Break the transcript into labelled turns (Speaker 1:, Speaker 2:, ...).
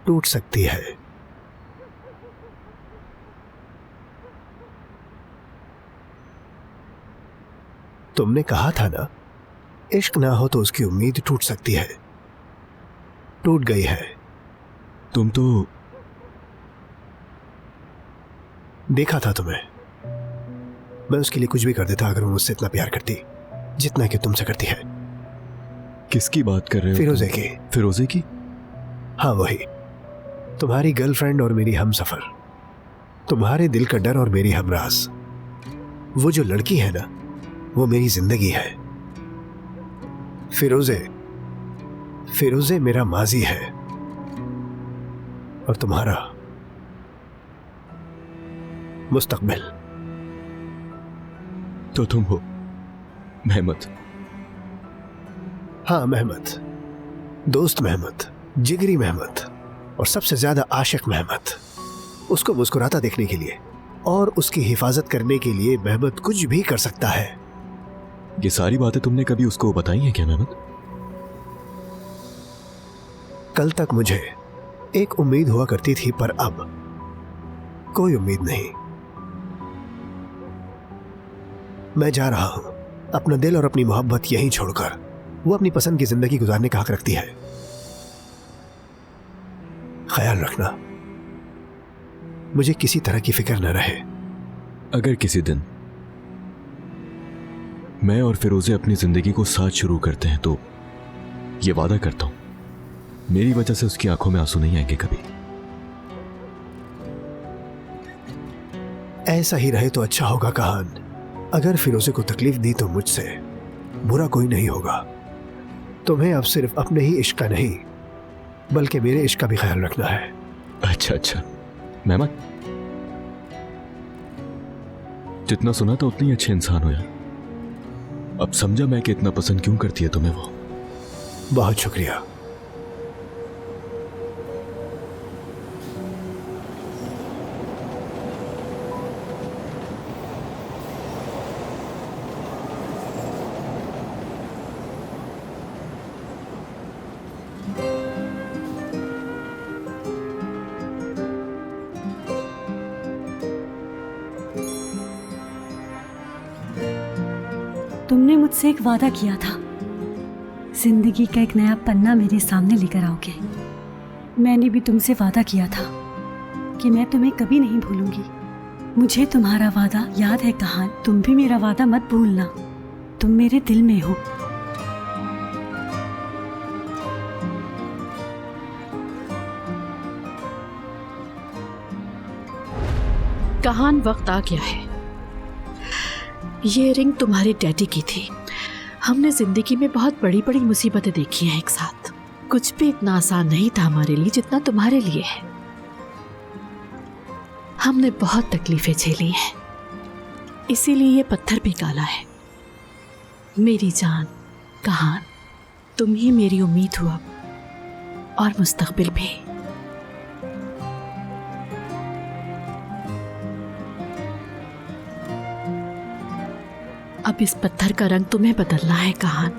Speaker 1: टूट सकती है। तुमने कहा था ना, इश्क ना हो तो उसकी उम्मीद टूट सकती है। टूट गई है।
Speaker 2: तुम तो
Speaker 1: देखा था तुम्हें। मैं उसके लिए कुछ भी कर देता अगर वो मुझसे इतना प्यार करती जितना कि तुमसे करती है।
Speaker 2: किसकी बात कर रहे हो?
Speaker 1: फिरोजे की।
Speaker 2: फिरोजे की?
Speaker 1: हाँ वही, तुम्हारी गर्लफ्रेंड और मेरी हमसफर, तुम्हारे दिल का डर और मेरी हमराज। वो जो लड़की है ना, वो मेरी जिंदगी है। फिरोजे मेरा माजी है और तुम्हारा मुस्तकबिल।
Speaker 2: तो तुम हो महमद?
Speaker 1: हाँ महमद, दोस्त महमद, जिगरी महमद और सबसे ज्यादा आशिक महमद। उसको मुस्कुराता देखने के लिए और उसकी हिफाजत करने के लिए महमद कुछ भी कर सकता है।
Speaker 2: ये सारी बातें तुमने कभी उसको बताई हैं क्या महमद?
Speaker 1: कल तक मुझे एक उम्मीद हुआ करती थी, पर अब कोई उम्मीद नहीं। मैं जा रहा हूं, अपना दिल और अपनी मोहब्बत यहीं छोड़कर। वो अपनी पसंद की जिंदगी गुजारने का हक रखती है। ख्याल रखना, मुझे किसी तरह की फिक्र न रहे।
Speaker 2: अगर किसी दिन मैं और फिरोजे अपनी जिंदगी को साथ शुरू करते हैं तो ये वादा करता हूं, मेरी वजह से उसकी आंखों में आंसू नहीं आएंगे कभी।
Speaker 1: ऐसा ही रहे तो अच्छा होगा कहान। अगर फिरोजे को तकलीफ दी तो मुझसे बुरा कोई नहीं होगा। तुम्हें अब सिर्फ अपने ही इश्क का नहीं बल्कि मेरे इश्क का भी ख्याल रखना है।
Speaker 2: अच्छा महमद, जितना सुना था उतनी अच्छे इंसान हो यार। अब समझा मैं कि इतना पसंद क्यों करती है तुम्हें वो।
Speaker 1: बहुत शुक्रिया।
Speaker 3: तुमने मुझसे एक वादा किया था, जिंदगी का एक नया पन्ना मेरे सामने लेकर आओगे। मैंने भी तुमसे वादा किया था कि मैं तुम्हें कभी नहीं भूलूंगी। मुझे तुम्हारा वादा याद है कहान। तुम भी मेरा वादा मत भूलना। तुम मेरे दिल में हो।
Speaker 4: कहान, वक्त आ गया है। ये रिंग तुम्हारे डैडी की थी। हमने जिंदगी में बहुत बड़ी बड़ी मुसीबतें देखी हैं एक साथ। कुछ भी इतना आसान नहीं था हमारे लिए जितना तुम्हारे लिए है। हमने बहुत तकलीफें झेली हैं, इसीलिए ये पत्थर भी काला है। मेरी जान कहान, तुम ही मेरी उम्मीद हो अब और मुस्तकबिल भी। अब इस पत्थर का रंग तुम्हें बदलना है कहान।